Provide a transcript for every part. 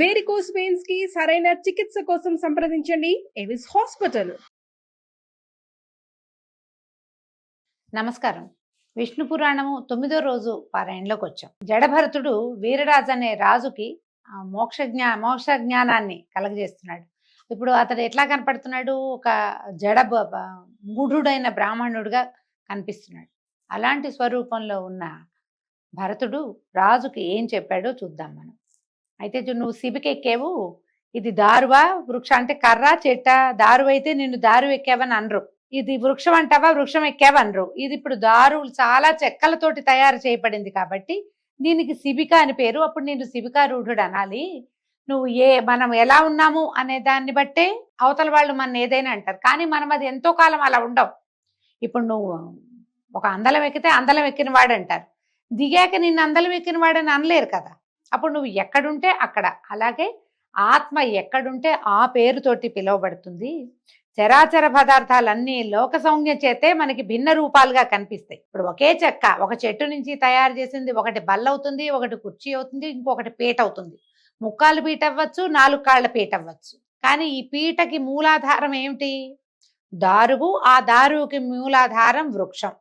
Varicose veins కి సరైన చికిత్స కోసం సంప్రదించండి ఎవిస్ హాస్పిటల్. నమస్కారం. విష్ణు పురాణము 9వ రోజు పారాయణలోకి వచ్చాం. జడభరతుడు వీరరాజు అనే రాజుకి మోక్ష జ్ఞానాన్ని కలగజేస్తున్నాడు. ఇప్పుడు అతడు ఎట్లా కనపడుతున్నాడు? ఒక మూఢుడైన బ్రాహ్మణుడిగా కనిపిస్తున్నాడు. అలాంటి స్వరూపంలో ఉన్న భరతుడు రాజుకి ఏం చెప్పాడో చూద్దాం మనం. అయితే నువ్వు శిబికెక్కావు, ఇది దారువా వృక్ష అంటే కర్ర చెట్ట, దారు అయితే నిన్ను దారు ఎక్కావని అనరు. ఇది వృక్షం అంటావా వృక్షం ఎక్కావనరు. ఇది ఇప్పుడు దారు చాలా చెక్కలతోటి తయారు చేయబడింది కాబట్టి దీనికి శిబిక అని పేరు. అప్పుడు నేను శిబికారూఢుడు అనాలి. నువ్వు మనం ఎలా ఉన్నాము అనే దాన్ని బట్టే అవతల వాళ్ళు మన ఏదైనా అంటారు. కానీ మనం అది ఎంతో కాలం అలా ఉండవు. ఇప్పుడు నువ్వు ఒక అందలం ఎక్కితే అందలం ఎక్కిన వాడు అంటారు, దిగాక నిన్ను అందలం ఎక్కిన వాడని అనలేరు కదా. అప్పుడు నువ్వు ఎక్కడుంటే అక్కడ. అలాగే ఆత్మ ఎక్కడుంటే ఆ పేరుతోటి పిలువబడుతుంది. చరాచర పదార్థాలన్నీ లోక సౌజ్ఞ చేతే మనకి భిన్న రూపాలుగా కనిపిస్తాయి. ఇప్పుడు ఒకే చెక్క ఒక చెట్టు నుంచి తయారు చేసింది ఒకటి బల్ల అవుతుంది, ఒకటి కుర్చీ అవుతుంది, ఇంకొకటి పీట అవుతుంది. ముక్కాలు పీట అవ్వచ్చు, 4 కాళ్ళ పీట అవ్వచ్చు. కానీ ఈ పీటకి మూలాధారం ఏమిటి? దారువు. ఆ దారువుకి మూలాధారం వృక్షం.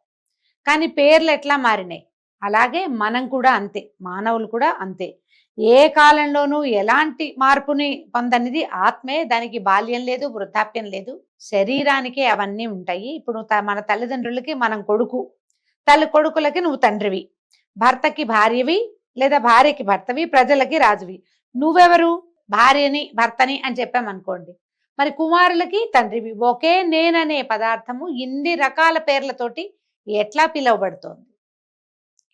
కానీ పేర్లు ఎట్లా మారినాయి? అలాగే మనం కూడా అంతే, మానవులు కూడా అంతే. ఏ కాలంలోనూ ఎలాంటి మార్పుని పొందనిది ఆత్మే. దానికి బాల్యం లేదు, వృద్ధాప్యం లేదు. శరీరానికే అవన్నీ ఉంటాయి. ఇప్పుడు మన తల్లిదండ్రులకి మనం కొడుకు, కొడుకులకి నువ్వు తండ్రివి, భర్తకి భార్యవి లేదా భార్యకి భర్తవి, ప్రజలకి రాజువి. నువ్వెవరు? భార్యని భర్తని అని చెప్పామనుకోండి, మరి కుమారులకి తండ్రివి. ఒకే నేననే పదార్థము ఇన్ని రకాల పేర్లతోటి ఎట్లా పిలువబడుతోంది?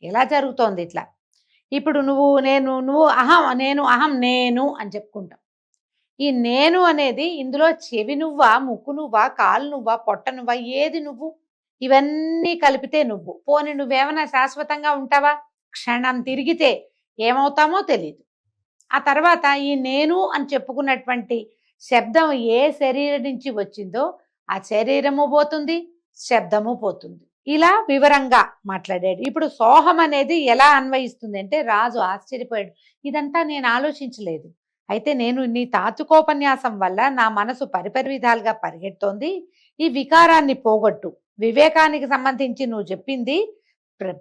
ఎలా జరుగుతోంది ఇట్లా? ఇప్పుడు నువ్వు అహం, నేను అని చెప్పుకుంటాం. ఈ నేను అనేది ఇందులో చెవి నువ్వా, ముక్కు నువ్వా, కాలు నువ్వా, పొట్ట నువ్వా, ఏది నువ్వు? ఇవన్నీ కలిపితే నువ్వు. పోని నువ్వేమైనా శాశ్వతంగా ఉంటావా? క్షణం తిరిగితే ఏమవుతామో తెలియదు. ఆ తర్వాత ఈ నేను అని చెప్పుకున్నటువంటి శబ్దం ఏ శరీరం నుంచి వచ్చిందో ఆ శరీరము పోతుంది, శబ్దము పోతుంది. ఇలా వివరంగా మాట్లాడాడు. ఇప్పుడు సోహం అనేది ఎలా అన్వయిస్తుంది అంటే, రాజు ఆశ్చర్యపోయాడు. ఇదంతా నేను ఆలోచించలేదు. అయితే నేను నీ తాత్వికోపన్యాసం వల్ల నా మనసు పరిపరి విధాలుగా పరిగెడుతోంది. ఈ వికారాన్ని పోగొట్టు. వివేకానికి సంబంధించి నువ్వు చెప్పింది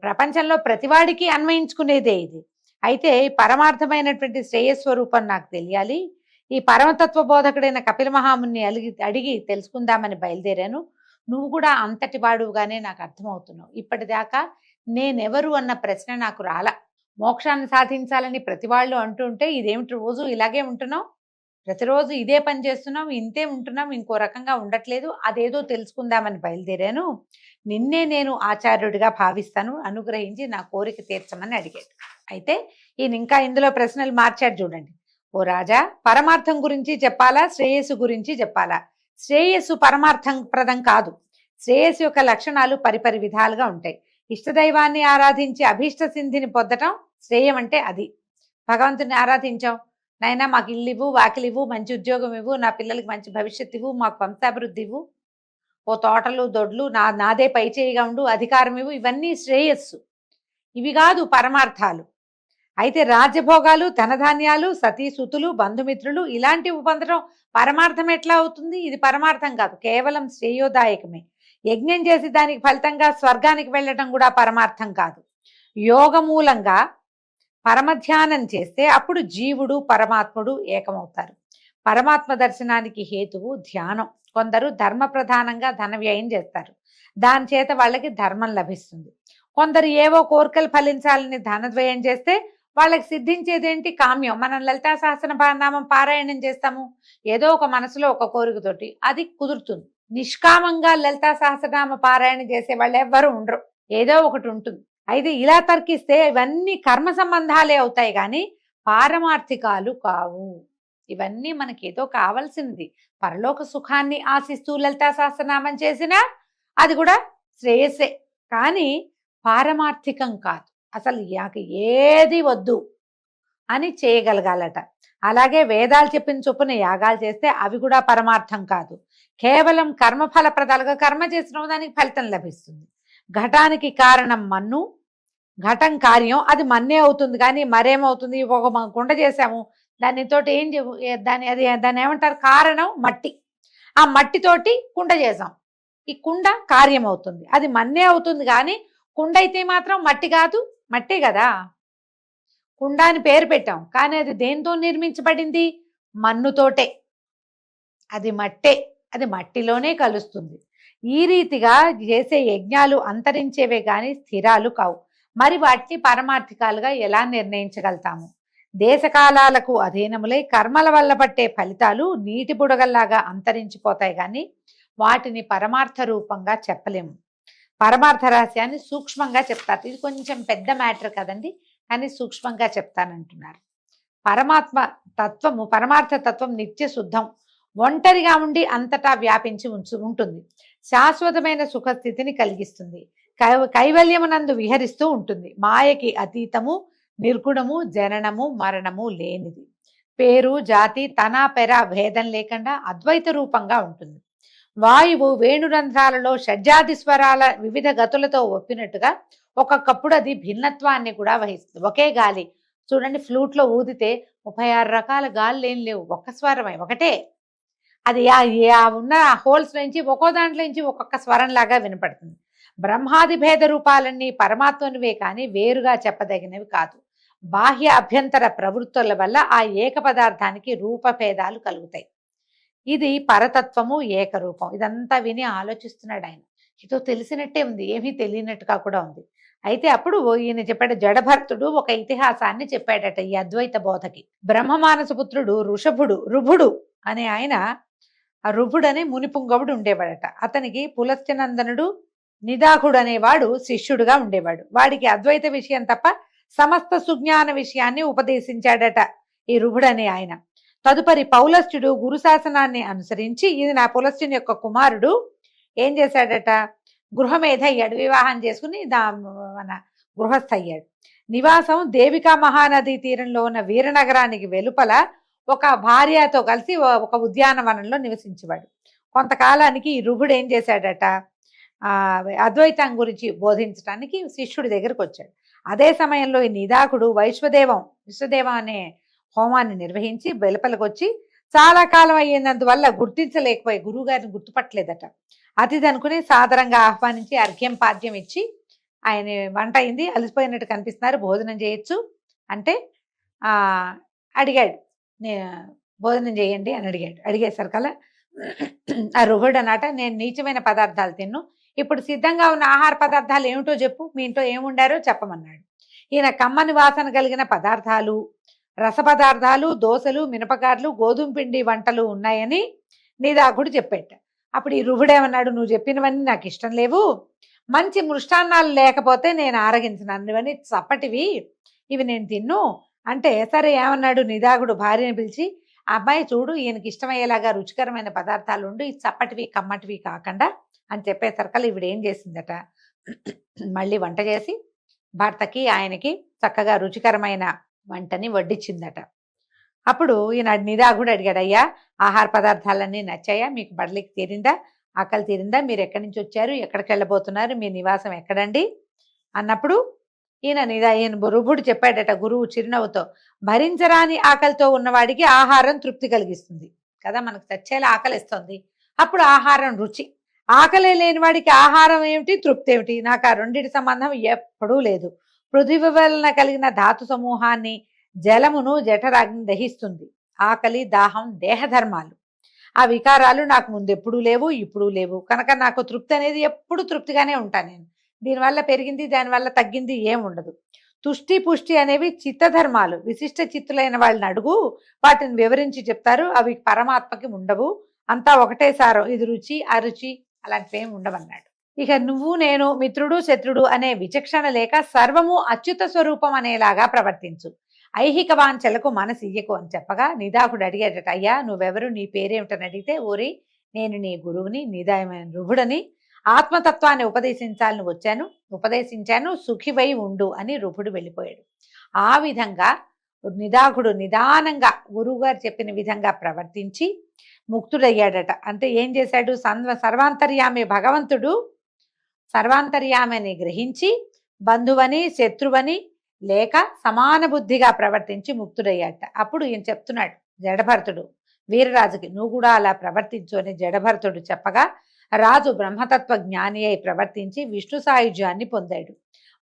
ప్రపంచంలో ప్రతివాడికి అన్వయించుకునేదే ఇది. అయితే పరమార్థమైనటువంటి శ్రేయస్వరూపం నాకు తెలియాలి. ఈ పరమతత్వ బోధకుడైన కపిల మహాముని అడిగి తెలుసుకుందామని బయలుదేరాను. నువ్వు కూడా అంతటి వాడుగానే నాకు అర్థమవుతున్నావు. ఇప్పటిదాకా నేనెవరు అన్న ప్రశ్న నాకు రాలా. మోక్షాన్ని సాధించాలని ప్రతి వాళ్ళు అంటుంటే ఇదేమిటి రోజు ఇలాగే ఉంటున్నావు, ప్రతిరోజు ఇదే పని చేస్తున్నావు, ఇంతే ఉంటున్నావు, ఇంకో రకంగా ఉండట్లేదు. అదేదో తెలుసుకుందామని బయలుదేరాను. నిన్నే నేను ఆచార్యుడిగా భావిస్తాను, అనుగ్రహించి నా కోరిక తీర్చమని అడిగాడు. అయితే ఈయన ఇంకా ఇందులో ప్రశ్నలు మార్చాడు చూడండి. ఓ రాజా, పరమార్థం గురించి చెప్పాలా, శ్రేయస్సు గురించి చెప్పాలా? శ్రేయస్సు పరమార్థం ప్రదం కాదు. శ్రేయస్సు యొక్క లక్షణాలు పరిపరి విధాలుగా ఉంటాయి. ఇష్టదైవాన్ని ఆరాధించి అభీష్ట సిద్ధిని పొందటం శ్రేయం అంటే అది. భగవంతుని ఆరాధించాం, నైనా మాకు ఇల్లు ఇవ్వు, వాకిలి ఇవ్వు, మంచి ఉద్యోగం ఇవ్వు, నా పిల్లలకి మంచి భవిష్యత్తు ఇవ్వు, మాకు వంశాభివృద్ధి ఇవ్వు, ఓ తోటలు దొడ్లు నాదే పై చేయిగా ఉండు, అధికారం ఇవ్వు, ఇవన్నీ శ్రేయస్సు. ఇవి కాదు పరమార్థాలు. అయితే రాజ్యభోగాలు, ధనధాన్యాలు, సతీసుతులు, బంధుమిత్రులు ఇలాంటివి పొందడం పరమార్థం ఎట్లా అవుతుంది? ఇది పరమార్థం కాదు, కేవలం శ్రేయోదాయకమే. యజ్ఞం చేసి దానికి ఫలితంగా స్వర్గానికి వెళ్ళటం కూడా పరమార్థం కాదు. యోగమూలంగా పరమధ్యానం చేస్తే అప్పుడు జీవుడు పరమాత్ముడు ఏకమవుతారు. పరమాత్మ దర్శనానికి హేతువు ధ్యానం. కొందరు ధర్మ ప్రధానంగా ధన వ్యయం చేస్తారు, దాని చేత వాళ్ళకి ధర్మం లభిస్తుంది. కొందరు ఏవో కోరికలు ఫలించాలని ధనద్వయం చేస్తే వాళ్ళకి సిద్ధించేదేంటి? కామ్యం. మనం లలితా సహస్రనామం పారాయణం చేస్తాము, ఏదో ఒక మనసులో ఒక కోరికతోటి, అది కుదురుతుంది. నిష్కామంగా లలితా సహస్రనామ పారాయణం చేసే వాళ్ళు ఎవ్వరూ ఉండరు, ఏదో ఒకటి ఉంటుంది. అయితే ఇలా తర్కిస్తే ఇవన్నీ కర్మ సంబంధాలే అవుతాయి కానీ పారమార్థికాలు కావు. ఇవన్నీ మనకి ఏదో కావాల్సింది, పరలోక సుఖాన్ని ఆశిస్తూ లలితా సహస్రనామం చేసినా అది కూడా శ్రేయస్సే, కానీ పారమార్థికం కాదు. అసలు ఏది వద్దు అని చేయగలగాలట. అలాగే వేదాలు చెప్పిన చొప్పున యాగాలు చేస్తే అవి కూడా పరమార్థం కాదు. కేవలం కర్మఫలప్రదాలుగా కర్మ చేసిన దానికి ఫలితం లభిస్తుంది. ఘటానికి కారణం మన్ను, ఘటం కార్యం, అది మన్నే అవుతుంది. కానీ మరేమవుతుంది? ఒక కుండ చేసాము, దానితోటి దాన్ని ఏమంటారు, కారణం మట్టి. ఆ మట్టితోటి కుండ చేసాం. ఈ కుండ కార్యం అవుతుంది, అది మన్నే అవుతుంది. కానీ కుండ అయితే మాత్రం మట్టి కాదు, మట్టే కదా. కుండ అని పేరు పెట్టాం, కానీ అది దేంతో నిర్మించబడింది? మన్నుతోటే. అది మట్టే, అది మట్టిలోనే కలుస్తుంది. ఈ రీతిగా చేసే యజ్ఞాలు అంతరించేవే కానీ స్థిరాలు కావు. మరి వాటిని పరమార్థికాలుగా ఎలా నిర్ణయించగలుగుతాము? దేశకాలాలకు అధీనములై కర్మల వల్ల పట్టే ఫలితాలు నీటి బుడగల్లాగా అంతరించిపోతాయి, కానీ వాటిని పరమార్థ రూపంగా చెప్పలేము. పరమార్థ రహస్యాన్ని సూక్ష్మంగా చెప్తారు. ఇది కొంచెం పెద్ద మ్యాటర్ కదండి, కానీ సూక్ష్మంగా చెప్తానంటున్నారు. పరమార్థ తత్వం నిత్య శుద్ధం, ఒంటరిగా ఉండి అంతటా వ్యాపించి ఉంటుంది. శాశ్వతమైన సుఖస్థితిని కలిగిస్తుంది. కైవల్యమునందు విహరిస్తూ ఉంటుంది. మాయకి అతీతము, నిర్గుణము, జననము మరణము లేనిది. పేరు జాతి తన పెర భేదం లేకుండా అద్వైత రూపంగా ఉంటుంది. వాయువు వేణురంధ్రాలలో షడ్జాది స్వరాల వివిధ గతులతో ఒప్పినట్టుగా ఒక్కొక్కప్పుడు అది భిన్నత్వాన్ని కూడా వహిస్తుంది. ఒకే గాలి చూడండి, ఫ్లూట్లో ఊదితే 36 రకాల గాలులు ఏం లేవు, ఒక్క స్వరమే, ఒకటే. అది ఉన్న హోల్స్ నుంచి ఒక్కో దాంట్లో నుంచి ఒక్కొక్క స్వరం లాగా వినపడుతుంది. బ్రహ్మాది భేద రూపాలన్నీ పరమాత్మనివే కానీ వేరుగా చెప్పదగినవి కాదు. బాహ్య అభ్యంతర ప్రవృత్తుల వల్ల ఆ ఏక పదార్థానికి రూపభేదాలు కలుగుతాయి. ఇది పరతత్వము, ఏకరూపం. ఇదంతా విని ఆలోచిస్తున్నాడు ఆయన. ఏదో తెలిసినట్టే ఉంది, ఏమీ తెలియనట్టుగా కూడా ఉంది. అయితే అప్పుడు ఈయన చెప్పాడు, జడభర్తుడు ఒక ఇతిహాసాన్ని చెప్పాడట ఈ అద్వైత బోధకి. బ్రహ్మమానసపుత్రుడు రుభుడు అనే ఆయన, ఆ రుభుడు అనే మునిపుంగవుడు ఉండేవాడట. అతనికి పులస్త్యనందనుడు నిదాకుడు అనేవాడు శిష్యుడుగా ఉండేవాడు. వాడికి అద్వైత విషయం తప్ప సమస్త సుజ్ఞాన విషయాన్ని ఉపదేశించాడట ఈ రుభుడు అనే ఆయన. తదుపరి పౌలస్త్యుడు గురు శాసనాన్ని అనుసరించి, ఇది నా పులస్త్యుని యొక్క కుమారుడు, ఏం చేశాడట, గృహమేధ అయ్యాడు, వివాహం చేసుకుని మన గృహస్థ అయ్యాడు. నివాసం దేవికా మహానది తీరంలో ఉన్న వీరనగరానికి వెలుపల ఒక భార్యతో కలిసి ఒక ఉద్యానవనంలో నివసించేవాడు. కొంతకాలానికి ఈ రుభుడు ఏం చేశాడట, అద్వైతం గురించి బోధించడానికి శిష్యుడి దగ్గరకు వచ్చాడు. అదే సమయంలో ఈ నిదాకుడు విశ్వదేవం అనే హోమాన్ని నిర్వహించి వెలుపలకు వచ్చి చాలా కాలం అయ్యేందువల్ల గుర్తించలేకపోయి గురువు గారిని గుర్తుపట్టలేదట. అతిథి అనుకుని సాదరంగా ఆహ్వానించి అర్ఘ్యం పాద్యం ఇచ్చి, ఆయన వంట అయింది, అలసిపోయినట్టు కనిపిస్తున్నారు, భోజనం చేయొచ్చు అంటే అడిగాడు, భోజనం చేయండి అని అడిగేసరికల్లా ఆ రుహుడు అన్నట, నేను నీచమైన పదార్థాలు తిన్ను, ఇప్పుడు సిద్ధంగా ఉన్న ఆహార పదార్థాలు ఏమిటో చెప్పు, మీ ఇంట్లో ఏముండారో చెప్పమన్నాడు. ఈయన కమ్మని వాసన కలిగిన పదార్థాలు, రస పదార్థాలు, దోశలు, మినపగార్లు, గోధుమ పిండి వంటలు ఉన్నాయని నిదాకుడు చెప్పేట. అప్పుడు ఈ రుహుడేమన్నాడు, నువ్వు చెప్పినవన్నీ నాకు ఇష్టం లేవు, మంచి మృష్టాన్నాలు లేకపోతే నేను ఆరగించను, ఇవన్నీ చప్పటివి, ఇవి నేను తిన్ను అంటే, సరే ఏమన్నాడు నిదాకుడు భార్యని పిలిచి, అబ్బాయి చూడు, ఈయనకి ఇష్టమయ్యేలాగా రుచికరమైన పదార్థాలు ఉండు, ఈ చప్పటివి కమ్మటివి కాకుండా అని చెప్పేసరికల్లా ఈవిడ ఏం చేసిందట, మళ్ళీ వంట చేసి భర్తకి ఆయనకి చక్కగా రుచికరమైన వంటని వడ్డించిందట. అప్పుడు ఈయన నిదాకుడు అడిగాడు, అయ్యా ఆహార పదార్థాలన్నీ నచ్చాయా, మీకు బడలికి తీరిందా, ఆకలి తీరిందా, మీరు ఎక్కడి నుంచి వచ్చారు, ఎక్కడికి వెళ్ళబోతున్నారు, మీ నివాసం ఎక్కడండి అన్నప్పుడు ఈయన రుభుడు చెప్పాడట గురువు చిరునవ్వుతో, భరించరాని ఆకలితో ఉన్నవాడికి ఆహారం తృప్తి కలిగిస్తుంది కదా, మనకు చచ్చేలా ఆకలిస్తుంది, అప్పుడు ఆహారం రుచి. ఆకలి లేని వాడికి ఆహారం ఏమిటి, తృప్తి ఏమిటి, నాకు ఆ రెండింటి సంబంధం ఎప్పుడూ లేదు. పృథివీ వలన కలిగిన ధాతు సమూహాన్ని, జలమును జఠరాగ్ని దహిస్తుంది. ఆకలి దాహం దేహధర్మాలు, ఆ వికారాలు నాకు ముందు ఎప్పుడూ లేవు, ఇప్పుడు లేవు, కనుక నాకు తృప్తి అనేది ఎప్పుడు తృప్తిగానే ఉంటాను నేను. దీనివల్ల పెరిగింది, దానివల్ల తగ్గింది ఏం ఉండదు. తుష్టి పుష్టి అనేవి చిత్తధర్మాలు, విశిష్ట చిత్తులైన వాళ్ళని అడుగు, వాటిని వివరించి చెప్తారు, అవి పరమాత్మకి ఉండవు, అంతా ఒకటే సారం, ఇది రుచి అరుచి అలాంటివి ఏమి ఉండవన్నాడు. ఇక నువ్వు నేను మిత్రుడు శత్రుడు అనే విచక్షణ లేక సర్వము అచ్యుత స్వరూపం అనేలాగా ప్రవర్తించు, ఐహిక వాంఛలకు మనసు ఇయ్యకు అని చెప్పగా నిదాకుడు అడిగేటట, అయ్యా నువ్వెవరు, నీ పేరేమిటని అడిగితే, ఓరి నేను నీ గురువుని, నిదాయమైన రుభుడని, ఆత్మతత్వాన్ని ఉపదేశించాను, సుఖివై ఉండు అని రుభుడు వెళ్ళిపోయాడు. ఆ విధంగా నిదాకుడు నిదానంగా గురువుగారు చెప్పిన విధంగా ప్రవర్తించి ముక్తుడయ్యాడట. అంటే ఏం చేశాడు, సర్వాంతర్యామి భగవంతుడు సర్వాంతర్యామిని గ్రహించి బంధువని శత్రువని లేక సమాన బుద్ధిగా ప్రవర్తించి ముక్తుడయ్యాట. అప్పుడు ఈయన చెప్తున్నాడు జడభరతుడు వీరరాజుకి, నువ్వు కూడా అలా ప్రవర్తించు అని జడభరతుడు చెప్పగా రాజు బ్రహ్మతత్వ జ్ఞాని అయి ప్రవర్తించి విష్ణు సాయుధ్యాన్ని పొందాడు.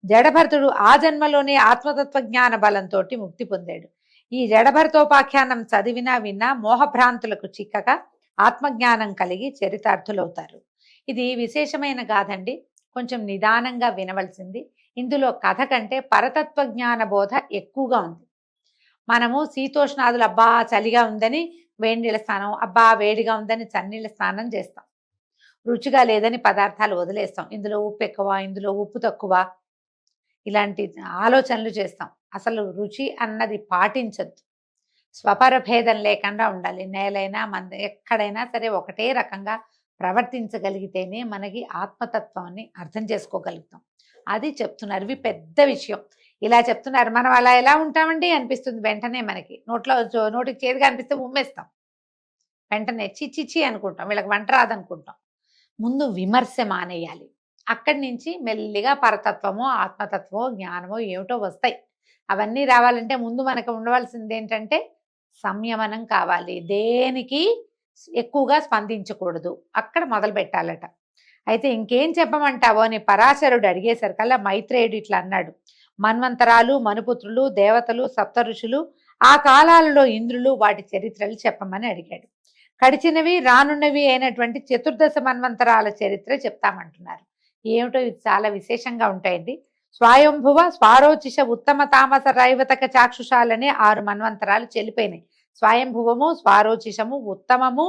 జడభరతుడు ఆ జన్మలోనే ఆత్మతత్వ జ్ఞాన బలంతో ముక్తి పొందాడు. ఈ జడభరతోపాఖ్యానం చదివినా విన్నా మోహభ్రాంతులకు చిక్కక ఆత్మజ్ఞానం కలిగి చరితార్థులవుతారు. ఇది విశేషమైన గాథండి, కొంచెం నిదానంగా వినవలసింది. ఇందులో కథ కంటే పరతత్వ జ్ఞాన బోధ ఎక్కువగా ఉంది. మనము శీతోష్ణాదులు అబ్బా చలిగా ఉందని వేడి నీళ్ళ స్నానం, అబ్బా వేడిగా ఉందని చన్నీళ్ళ స్నానం చేస్తాం. రుచిగా లేదని పదార్థాలు వదిలేస్తాం. ఇందులో ఉప్పు ఎక్కువ, ఇందులో ఉప్పు తక్కువ, ఇలాంటి ఆలోచనలు చేస్తాం. అసలు రుచి అన్నది పాటించద్దు. స్వపర భేదం లేకుండా ఉండాలి. నేలైనా ఎక్కడైనా సరే ఒకటే రకంగా ప్రవర్తించగలిగితేనే మనకి ఆత్మతత్వాన్ని అర్థం చేసుకోగలుగుతాం. అది చెప్తున్నారు. ఇవి పెద్ద విషయం. ఇలా చెప్తున్నారు. మనం అలా ఎలా ఉంటామండి అనిపిస్తుంది వెంటనే. మనకి నోటికి చేదుగా అనిపిస్తే ఉమ్మేస్తాం. వెంటనే చిచ్చిచి అనుకుంటాం, వీళ్ళకి వంట రాదనుకుంటాం. ముందు విమర్శ మానేయాలి. అక్కడి నుంచి మెల్లిగా పరతత్వమో ఆత్మతత్వమో జ్ఞానమో ఏమిటో వస్తాయి. అవన్నీ రావాలంటే ముందు మనకు ఉండవలసింది ఏంటంటే సంయమనం కావాలి. దేనికి ఎక్కువగా స్పందించకూడదు, అక్కడ మొదలు పెట్టాలట. అయితే ఇంకేం చెప్పమంటావో అని పరాశరుడు అడిగేసరికల్లా మైత్రేయుడు ఇట్లా అన్నాడు. మన్వంతరాలు, మనుపుత్రులు, దేవతలు, సప్త ఋషులు, ఆ కాలాలలో ఇంద్రులు, వాటి చరిత్రలు చెప్పమని అడిగాడు. గడిచినవి రానున్నవి అయినటువంటి చతుర్దశ మన్వంతరాల చరిత్ర చెప్తామంటున్నారు. ఏమిటో ఇది చాలా విశేషంగా ఉంటాయండి. స్వయంభువ, స్వారోచిష, ఉత్తమ, తామస, రైవతక, చాక్షుషాలనే 6 మన్వంతరాలు చెల్లిపోయినాయి. స్వయంభువము, స్వారోచిషము, ఉత్తమము,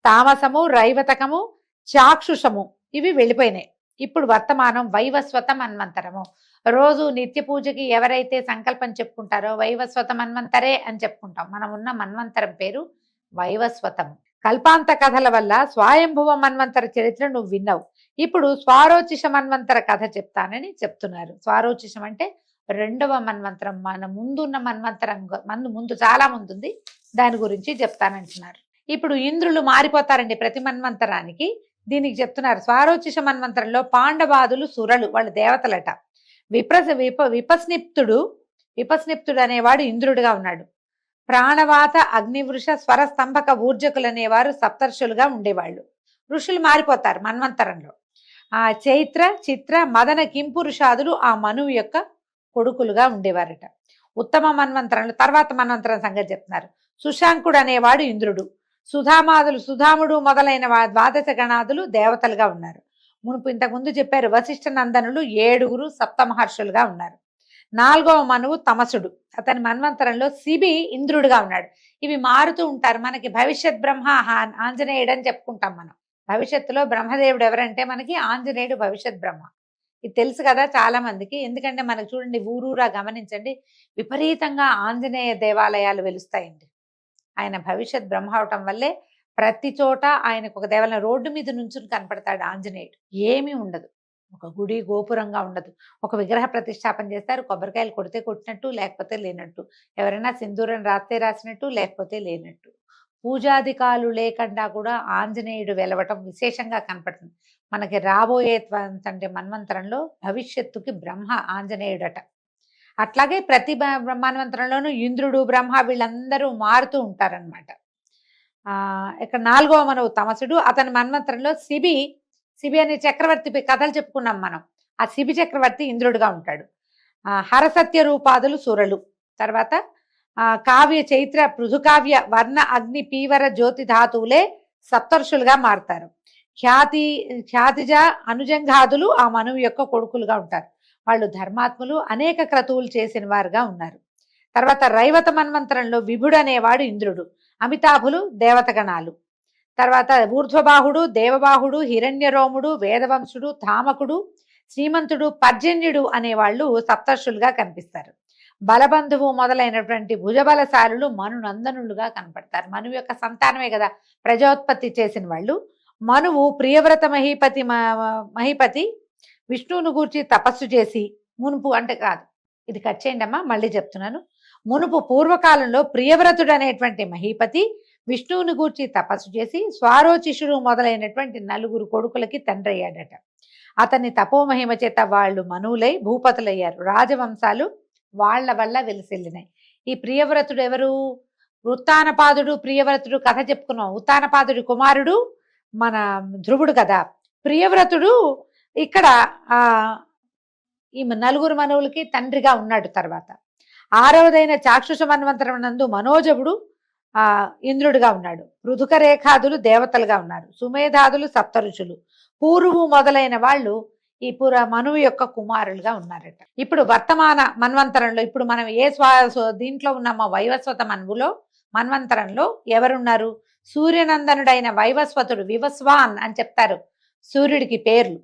తామసము, రైవతకము, చాక్షుషము ఇవి వెళ్ళిపోయినాయి. ఇప్పుడు వర్తమానం వైవస్వత మన్వంతరము. రోజు నిత్య పూజకి ఎవరైతే సంకల్పం చెప్పుకుంటారో వైవస్వత మన్వంతరే అని చెప్పుకుంటాం. మనం ఉన్న మన్వంతరం పేరు వైవస్వతము. కల్పాంత కథల వల్ల స్వయంభువ మన్వంతర చరిత్ర నువ్వు విన్నావు. ఇప్పుడు స్వారోచిష మన్వంతర కథ చెప్తానని చెప్తున్నారు. స్వారోచిషం అంటే 2వ మన్వంతరం. మన ముందున్న మన్వంతరం ముందు చాలా ముందుంది, దాని గురించి చెప్తానంటున్నారు. ఇప్పుడు ఇంద్రులు మారిపోతారండి ప్రతి మన్వంతరానికి. దీనికి చెప్తున్నారు. స్వారోచిష మన్వంతరంలో పాండవాదులు సురలు, వాళ్ళు దేవతలట. విపస్నిప్తుడు అనేవాడు ఇంద్రుడిగా ఉన్నాడు. ప్రాణవాత, అగ్నివృష, స్వరస్తంభక, ఊర్జకులు అనేవారు సప్తర్షులుగా ఉండేవాళ్ళు. ఋషులు మారిపోతారు మన్వంతరంలో. ఆ చైత్ర, చిత్ర, మదన, కింపురుషాదులు ఆ మనువు యొక్క కొడుకులుగా ఉండేవారట. ఉత్తమ మన్వంతరంలో తర్వాత మన్వంతరం సంగతి చెప్తున్నారు. సుశాంకుడు అనేవాడు ఇంద్రుడు. సుధాముడు మొదలైన 12 గణాదులు దేవతలుగా ఉన్నారు. మునుపు ఇంతకుముందు చెప్పారు వశిష్ఠ నందనులు 7 సప్త మహర్షులుగా ఉన్నారు. 4వ మనువు తమసుడు. అతని మన్వంతరంలో శిబి ఇంద్రుడిగా ఉన్నాడు. ఇవి మారుతూ ఉంటారు. మనకి భవిష్యత్ బ్రహ్మ ఆంజనేయుడు అని చెప్పుకుంటాం మనం. భవిష్యత్తులో బ్రహ్మదేవుడు ఎవరంటే మనకి ఆంజనేయుడు భవిష్యత్ బ్రహ్మ. ఇది తెలుసు కదా చాలా మందికి. ఎందుకంటే మనకు చూడండి, ఊరూరా గమనించండి, విపరీతంగా ఆంజనేయ దేవాలయాలు వెలుస్తాయండి. ఆయన భవిష్యత్ బ్రహ్మ అవటం వల్లే ప్రతి చోట ఆయనకు ఒక దేవాలయం, రోడ్డు మీద నుంచుని కనపడతాడు ఆంజనేయుడు. ఏమీ ఉండదు, ఒక గుడి గోపురంగా ఉండదు. ఒక విగ్రహ ప్రతిష్టాపన చేస్తారు, కొబ్బరికాయలు కొడితే కొట్టినట్టు లేకపోతే లేనట్టు, ఎవరైనా సింధూరం రాస్తే రాసినట్టు లేకపోతే లేనట్టు. పూజాధికాలు లేకుండా కూడా ఆంజనేయుడు వెలవటం విశేషంగా కనపడుతుంది మనకి. రాబోయే అంటే మన్వంతరంలో భవిష్యత్తుకి బ్రహ్మ ఆంజనేయుడట. అట్లాగే ప్రతి మన్వంతరంలోనూ ఇంద్రుడు, బ్రహ్మ వీళ్ళందరూ మారుతూ ఉంటారనమాట. ఇక్కడ 4వ మనువు తమసుడు. అతని మన్వంతరంలో శిబి అనే చక్రవర్తి కథలు చెప్పుకున్నాం మనం. ఆ శిబి చక్రవర్తి ఇంద్రుడిగా ఉంటాడు. హరసత్య రూపాదులు సురలు. తర్వాత కావ్య, చైత్ర, పృథుకావ్య, వర్ణ, అగ్ని, పీవర, జ్యోతి ధాతువులే సప్తర్షులుగా మారుతారు. ఖ్యాతిజ, అనుజంఘాదులు ఆ మనువు యొక్క కొడుకులుగా ఉంటారు. వాళ్ళు ధర్మాత్ములు, అనేక క్రతువులు చేసిన వారుగా ఉన్నారు. తర్వాత రైవత మన్వంతరంలో విభుడు అనేవాడు ఇంద్రుడు. అమితాభులు దేవతగణాలు. తర్వాత ఊర్ధ్వబాహుడు, దేవబాహుడు, హిరణ్యరోముడు, వేదవంశుడు, ధామకుడు, శ్రీమంతుడు, పర్జన్యుడు అనేవాళ్ళు సప్తర్షులుగా కనిపిస్తారు. బలబంధువు మొదలైనటువంటి భుజబలశాలులు మనునందనులుగా కనపడతారు. మనువు యొక్క సంతానమే కదా ప్రజోత్పత్తి చేసిన వాళ్ళు. మనువు ప్రియవ్రత మహిపతి విష్ణువును గూర్చి తపస్సు చేసి, మునుపు అంటే కాదు, ఇది కట్ చేయండి అమ్మా, మళ్ళీ చెప్తున్నాను. మునుపు పూర్వకాలంలో ప్రియవ్రతుడు అనేటువంటి మహీపతి విష్ణువుని గూర్చి తపస్సు చేసి స్వారోచిషుడు మొదలైనటువంటి 4 కొడుకులకి తండ్రి అయ్యాడట. అతని తపోమహిమ చేత వాళ్ళు మనువులై భూపతులయ్యారు. రాజవంశాలు వాళ్ళ వల్ల వెలిసిల్లినాయి. ఈ ప్రియవ్రతుడు ఎవరు? ఉత్తానపాదుడు ప్రియవ్రతుడు కథ చెప్పుకున్నాం. ఉత్తానపాదుడి కుమారుడు మన ధ్రువుడు కదా. ప్రియవ్రతుడు ఇక్కడ ఆ ఈ నలుగురు మనువులకి తండ్రిగా ఉన్నాడు. తర్వాత ఆరవదైన చాక్షుష మన్వంతరం నందు మనోజవుడు ఇంద్రుడిగా ఉన్నాడు. పృథుకరేఖాదులు దేవతలుగా ఉన్నారు. సుమేధాదులు సప్తఋషులు, పూర్వు మొదలైన వాళ్ళు ఈ మనువు యొక్క కుమారులుగా ఉన్నారట. ఇప్పుడు వర్తమాన మన్వంతరంలో ఇప్పుడు మనం ఏ దీంట్లో ఉన్నామో వైవస్వత మన్వంతరంలో ఎవరున్నారు? సూర్యనందనుడైన వైవస్వతుడు, వివస్వాన్ అని చెప్తారు సూర్యుడికి పేర్లు.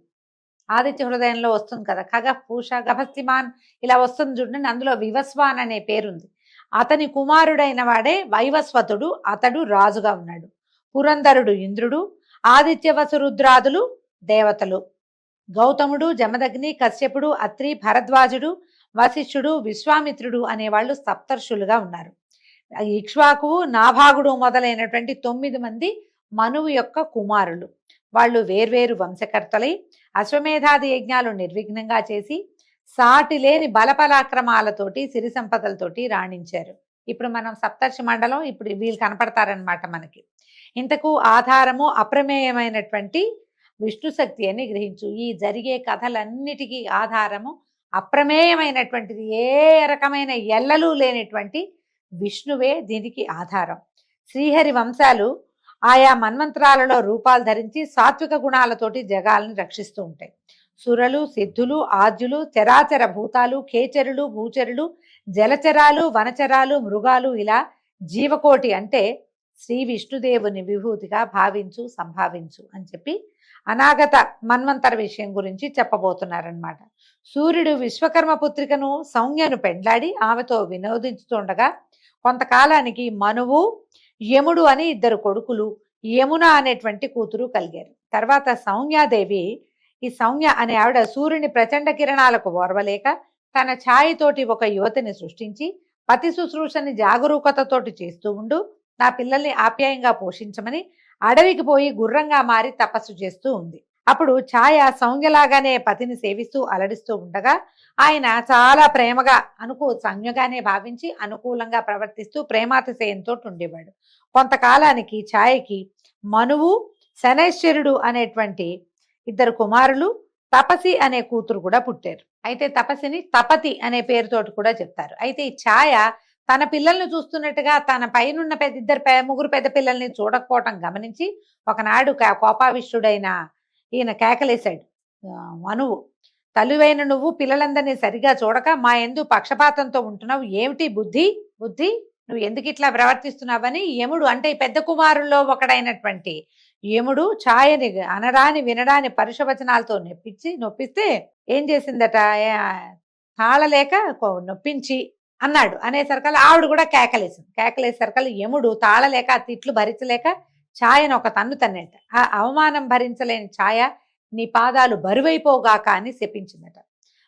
ఆదిత్య హృదయంలో వస్తుంది కదా, ఖగ పూష గభస్తిమాన్ ఇలా వస్తుంది చూడండి. అందులో వివస్వాన్ అనే పేరుంది. అతని కుమారుడైన వాడే వైవస్వతుడు. అతడు రాజుగా ఉన్నాడు. పురంధరుడు ఇంద్రుడు, ఆదిత్యవసురుద్రాదులు దేవతలు, గౌతముడు, జమదగ్ని, కశ్యపుడు, అత్రి, భరద్వాజుడు, వశిష్ఠుడు, విశ్వామిత్రుడు అనేవాళ్ళు సప్తర్షులుగా ఉన్నారు. ఇక్ష్వాకువు, నాభాగుడు మొదలైనటువంటి 9 మంది మనువు యొక్క కుమారులు. వాళ్ళు వేర్వేరు వంశకర్తలై అశ్వమేధాది యజ్ఞాలు నిర్విఘ్నంగా చేసి సాటి లేని బలపరాక్రమాలతోటి సిరి సంపదలతోటి రాణించారు. ఇప్పుడు మనం సప్తర్షి మండలం ఇప్పుడు వీళ్ళు కనపడతారనమాట మనకి. ఇంతకు ఆధారము అప్రమేయమైనటువంటి విష్ణు శక్తి అని గ్రహించు. ఈ జరిగే కథలన్నిటికీ ఆధారము అప్రమేయమైనటువంటిది, ఏ రకమైన ఎల్లలు లేనటువంటి విష్ణువే దీనికి ఆధారం. శ్రీహరి వంశాలు ఆయా మన్వంతరాలలో రూపాలు ధరించి సాత్విక గుణాలతోటి జగాలను రక్షిస్తూ ఉంటాయి. సురలు, సిద్ధులు, ఆద్యులు, చరాచర భూతాలు, ఖేచరులు, భూచరులు, జలచరాలు, వనచరాలు, మృగాలు ఇలా జీవకోటి అంటే శ్రీ విష్ణుదేవుని విభూతిగా భావించు, సంభావించు అని చెప్పి అనాగత మన్వంతర విషయం గురించి చెప్పబోతున్నారనమాట. సూర్యుడు విశ్వకర్మ పుత్రికను సౌమ్యను పెండ్లాడి ఆమెతో వినోదించుతుండగా కొంతకాలానికి మనువు, యముడు అని 2 కొడుకులు, యమున అనేటువంటి కూతురు కలిగారు. తర్వాత సౌమ్యాదేవి, ఈ సౌమ్య అనే ఆవిడ సూర్యుని ప్రచండ కిరణాలకు ఓర్వలేక తన ఛాయతోటి ఒక యువతిని సృష్టించి పతి శుశ్రూషని జాగరూకతతోటి చేస్తూ ఉండు, నా పిల్లల్ని ఆప్యాయంగా పోషించమని అడవికి పోయి గుర్రంగా మారి తపస్సు చేస్తూ ఉంది. అప్పుడు ఛాయ సౌమ్యలాగానే పతిని సేవిస్తూ అలడిస్తూ ఉండగా ఆయన చాలా ప్రేమగా సౌమ్యగానే భావించి అనుకూలంగా ప్రవర్తిస్తూ ప్రేమాతిశయంతో ఉండేవాడు. కొంతకాలానికి ఛాయకి మనువు, శనైశ్వరుడు అనేటువంటి 2 కుమారులు, తపసి అనే కూతురు కూడా పుట్టారు. అయితే తపసిని తపతి అనే పేరుతోటి కూడా చెప్తారు. అయితే ఈ ఛాయ తన పిల్లల్ని చూస్తున్నట్టుగా తన పైనున్న 3 పెద్ద పిల్లల్ని చూడకపోవటం గమనించి ఒకనాడు కోపావిష్టుడైన ఈయన కేకలేశాడు. మనువు, తల్లివైన నువ్వు పిల్లలందరినీ సరిగా చూడక మా యందు పక్షపాతంతో ఉంటున్నావు, ఏమిటి బుద్ధి నువ్వు ఎందుకు ఇట్లా ప్రవర్తిస్తున్నావని యముడు అంటే ఈ పెద్ద కుమారుల్లో ఒకడైనటువంటి యముడు ఛాయని అనరాని వినడాని పరుషవచనాలతో నొప్పిస్తే ఏం చేసిందట, తాళలేక నొప్పించి అన్నాడు. అనేసరికల్లా ఆవిడ కూడా కేకలేసరికల్లా యముడు తాళలేక ఆ తిట్లు భరించలేక ఛాయను ఒక తన్ను తన్నట. ఆ అవమానం భరించలేని ఛాయ నీ పాదాలు బరువైపోగాక అని శపించిందట.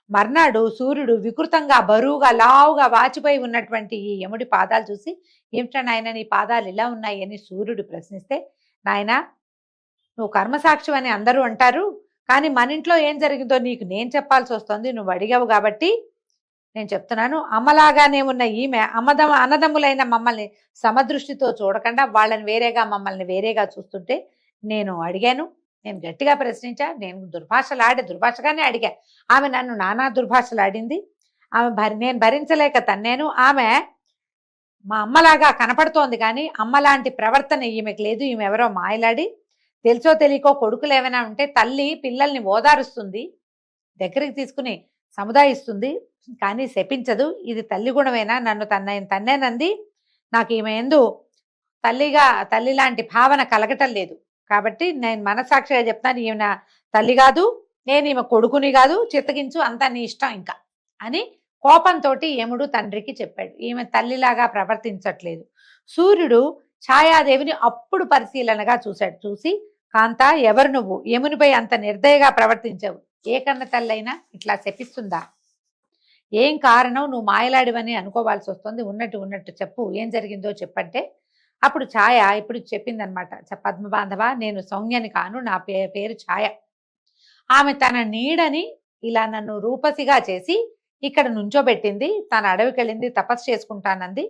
మర్నాడు సూర్యుడు వికృతంగా బరువుగా లావుగా వాచిపోయి ఉన్నటువంటి ఈ యముడి పాదాలు చూసి ఏమిటా నాయన నీ పాదాలు ఇలా ఉన్నాయి అని సూర్యుడు ప్రశ్నిస్తే, నాయన నువ్వు కర్మసాక్షి అని అందరూ అంటారు, కానీ మన ఇంట్లో ఏం జరిగిందో నీకు నేను చెప్పాల్సి వస్తుంది, నువ్వు అడిగావు కాబట్టి నేను చెప్తున్నాను. అమ్మలాగానే ఉన్న ఈమె అన్నదమ్ములైన మమ్మల్ని సమదృష్టితో చూడకుండా వాళ్ళని వేరేగా మమ్మల్ని వేరేగా చూస్తుంటే నేను అడిగాను, నేను గట్టిగా ప్రశ్నించా, నేను దుర్భాషగానే అడిగా. ఆమె నన్ను నానా దుర్భాషలాడింది. నేను భరించలేక తన్నేను. ఆమె మా అమ్మలాగా కనపడుతోంది కానీ అమ్మలాంటి ప్రవర్తన ఈమెకు లేదు. ఈమె ఎవరో మాయలాడి తెలుసో తెలియకో కొడుకులు ఏమైనా ఉంటే తల్లి పిల్లల్ని ఓదారుస్తుంది, దగ్గరికి తీసుకుని సముదాయిస్తుంది, కానీ శపించదు. ఇది తల్లి గుణమేనా? నన్ను తన్నేనంది. నాకు ఈమె ఎందు తల్లి లాంటి భావన కలగటం లేదు. కాబట్టి నేను మనసాక్షిగా చెప్తాను, ఈమె తల్లి కాదు, నేను ఈమె కొడుకుని కాదు, చిత్తగించు, అంతా నీ ఇష్టం ఇంకా అని కోపంతో యముడు తండ్రికి చెప్పాడు. ఈమె తల్లిలాగా ప్రవర్తించట్లేదు. సూర్యుడు ఛాయాదేవిని అప్పుడు పరిశీలనగా చూసి, కాంత ఎవరు నువ్వు? యమునిపై అంత నిర్దయగా ప్రవర్తించావు, ఏ కన్న తల్లైనా ఇట్లా శపిస్తుందా? ఏం కారణం? నువ్వు మాయలాడివని అనుకోవాల్సి వస్తుంది, ఉన్నట్టు చెప్పు, ఏం జరిగిందో చెప్పంటే అప్పుడు ఛాయ ఇప్పుడు చెప్పిందనమాట. పద్మబాంధవ, నేను సౌమ్యని కాను, నా పేరు ఛాయ. ఆమె తన నీడని ఇలా నన్ను రూపసిగా చేసి ఇక్కడ నుంచోబెట్టింది, తన అడవికి వెళ్ళింది, తపస్సు చేసుకుంటానంది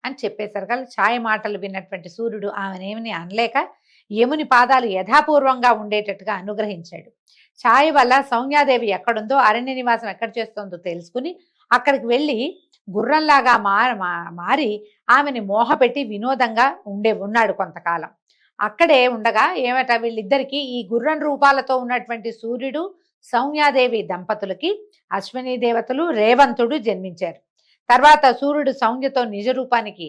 అని చెప్పేసరికి ఛాయ మాటలు విన్నటువంటి సూర్యుడు ఆమెనేమిని అనలేక యముని పాదాలు యథాపూర్వంగా ఉండేటట్టుగా అనుగ్రహించాడు. ఛాయ వల్ల సౌమ్యాదేవి ఎక్కడుందో, అరణ్య నివాసం ఎక్కడ చేస్తుందో తెలుసుకుని అక్కడికి వెళ్ళి గుర్రంలాగా మారి ఆమెని మోహపెట్టి వినోదంగా ఉన్నాడు కొంతకాలం. అక్కడే ఉండగా ఏమట వీళ్ళిద్దరికీ ఈ గుర్రం రూపాలతో ఉన్నటువంటి సూర్యుడు సౌమ్యాదేవి దంపతులకి అశ్విని దేవతలు రేవంతుడు జన్మించారు. తర్వాత సూర్యుడు సౌమ్యతో నిజ రూపానికి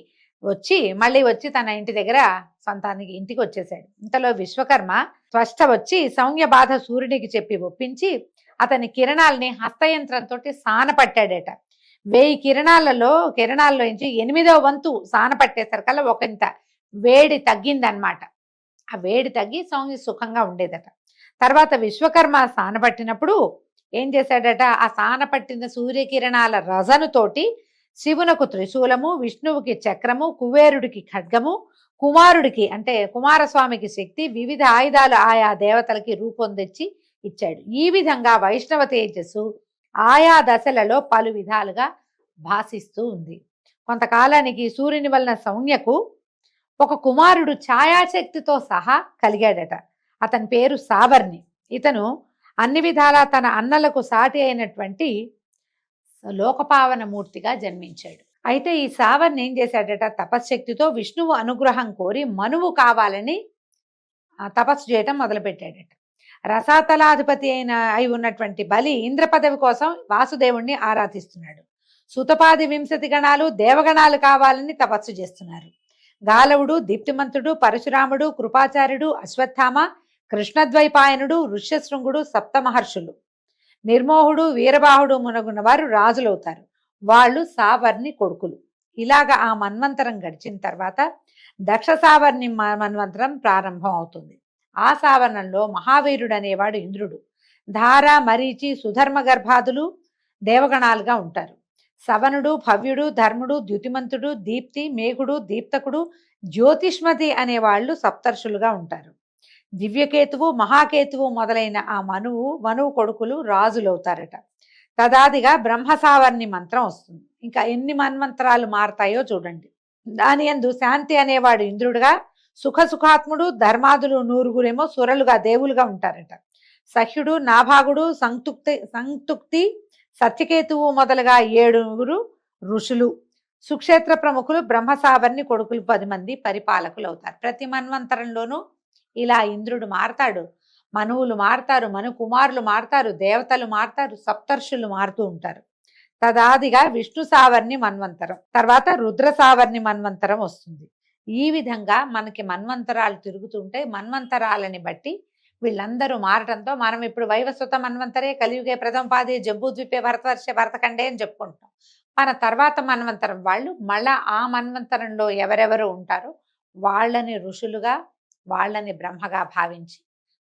మళ్ళీ వచ్చి తన ఇంటి దగ్గర సొంతానికి ఇంటికి వచ్చేసాడు. ఇంతలో విశ్వకర్మ స్పష్ట వచ్చి సౌమ్య బాధ సూర్యుడికి చెప్పి ఒప్పించి అతని కిరణాలని హస్తయంత్రంతో సానపట్టాడట. 1000 కిరణాల్లో నుంచి 8వ వంతు సానపట్టేసరికల్లా ఒకంత వేడి తగ్గిందనమాట. ఆ వేడి తగ్గి సౌమ్య సుఖంగా ఉండేదట. తర్వాత విశ్వకర్మ సానపట్టినప్పుడు ఏం చేశాడట, ఆ సానపట్టిన సూర్యకిరణాల రజనుతోటి శివునకు త్రిశూలము, విష్ణువుకి చక్రము, కుబేరుడికి ఖడ్గము, కుమారుడికి అంటే కుమారస్వామికి శక్తి, వివిధ ఆయుధాలు ఆయా దేవతలకి రూపొందించి ఇచ్చాడు. ఈ విధంగా వైష్ణవ తేజస్సు ఆయా దశలలో పలు విధాలుగా భాసిస్తూ ఉంది. కొంతకాలానికి సూర్యుని వలన సౌమ్యకు ఒక కుమారుడు ఛాయాశక్తితో సహా కలిగాడట. అతని పేరు సావర్ణి. ఇతను అన్ని విధాలా తన అన్నలకు సాటి అయినటువంటి లోకపావన మూర్తిగా జన్మించాడు. అయితే ఈ సావర్ణి ఏం చేశాడట, తపశ్శక్తితో విష్ణువు అనుగ్రహం కోరి మనువు కావాలని తపస్సు చేయటం మొదలుపెట్టాడట. రసాతలాధిపతి అయి ఉన్నటువంటి బలి ఇంద్ర పదవి కోసం వాసుదేవుణ్ణి ఆరాధిస్తున్నాడు. సుతపాది 20 గణాలు దేవగణాలు కావాలని తపస్సు చేస్తున్నారు. గాలవుడు, దీప్తిమంతుడు, పరశురాముడు, కృపాచార్యుడు, అశ్వత్థామ, కృష్ణద్వైపాయనుడు, ఋష్యశృంగుడు, సప్తమహర్షులు, నిర్మోహుడు, వీరబాహుడు మునగున్న వారు రాజులవుతారు. వాళ్ళు సావర్ణి కొడుకులు. ఇలాగ ఆ మన్వంతరం గడిచిన తర్వాత దక్ష సావర్ణి మన్వంతరం ప్రారంభం అవుతుంది. ఆ సావర్ణంలో మహావీరుడు అనేవాడు ఇంద్రుడు. ధార, మరీచి, సుధర్మ గర్భాదులు దేవగణాలుగా ఉంటారు. సవనుడు, భవ్యుడు, ధర్ముడు, ద్యుతిమంతుడు, దీప్తి, మేఘుడు, దీప్తకుడు, జ్యోతిష్మతి అనేవాళ్ళు సప్తర్షులుగా ఉంటారు. దివ్యకేతువు, మహాకేతువు మొదలైన ఆ మనువు కొడుకులు రాజులవుతారట. తదాదిగా బ్రహ్మసావర్ణి మంత్రం వస్తుంది. ఇంకా ఎన్ని మన్వంతరాలు మారతాయో చూడండి. దాని యందు శాంతి అనేవాడు ఇంద్రుడుగా, సుఖాత్ముడు, ధర్మాదులు 100 సురలుగా దేవులుగా ఉంటారట. సహ్యుడు, నాభాగుడు, సంతుక్తి, సత్యకేతువు మొదలుగా 7 ఋషులు, సుక్షేత్ర ప్రముఖులు, బ్రహ్మసావర్ణి కొడుకులు 10 మంది పరిపాలకులు అవుతారు. ప్రతి మన్వంతరంలోనూ ఇలా ఇంద్రుడు మారతాడు, మనువులు మారతారు, మను కుమారులు మారతారు, దేవతలు మారతారు, సప్తర్షులు మారుతూ ఉంటారు. తదాదిగా విష్ణు సావర్ణి మన్వంతరం, తర్వాత రుద్ర సావర్ణి మన్వంతరం వస్తుంది. ఈ విధంగా మనకి మన్వంతరాలు తిరుగుతుంటే మన్వంతరాలని బట్టి వీళ్ళందరూ మారటంతో మనం ఇప్పుడు వైవస్వత మన్వంతరే, కలియుగే ప్రథమ పాదే, జంబూద్వీపే, భరతవర్ష, భరతఖండే అని చెప్పుకుంటాం. మన తర్వాత మన్వంతరం వాళ్ళు మళ్ళా ఆ మన్వంతరంలో ఎవరెవరు ఉంటారో వాళ్ళని ఋషులుగా, వాళ్ళని బ్రహ్మగా భావించి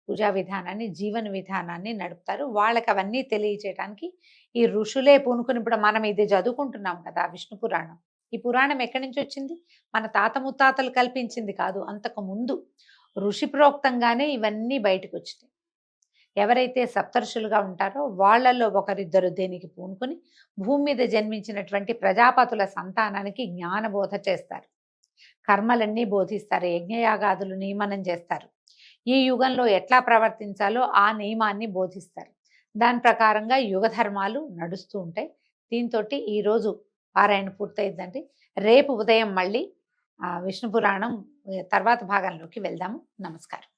పూజా విధానాన్ని, జీవన విధానాన్ని నడుపుతారు. వాళ్ళకి అవన్నీ తెలియచేయడానికి ఈ ఋషులే పూనుకుని, ఇప్పుడు మనం ఇది చదువుకుంటున్నాం కదా విష్ణు పురాణం. ఈ పురాణం ఎక్కడి నుంచి వచ్చింది? మన తాత ముత్తాతలు కల్పించింది కాదు. అంతకు ముందు ఋషి ప్రోక్తంగానే ఇవన్నీ బయటకు వచ్చినాయి. ఎవరైతే సప్తర్షులుగా ఉంటారో వాళ్ళల్లో ఒకరిద్దరు దేనికి పూనుకుని భూమి మీద జన్మించినటువంటి ప్రజాపతుల సంతానానికి జ్ఞానబోధ చేస్తారు. కర్మలన్నీ బోధిస్తారు, యజ్ఞయాగాదులు నియమనం చేస్తారు. ఈ యుగంలో ఎట్లా ప్రవర్తించాలో ఆ నియమాన్ని బోధిస్తారు. దాని ప్రకారంగా యుగ ధర్మాలు నడుస్తూ ఉంటాయి. దీంతో ఈరోజు పారాయణ పూర్తయిందండి. రేపు ఉదయం మళ్ళీ విష్ణు పురాణం తర్వాత భాగంలోకి వెళ్దాము. నమస్కారం.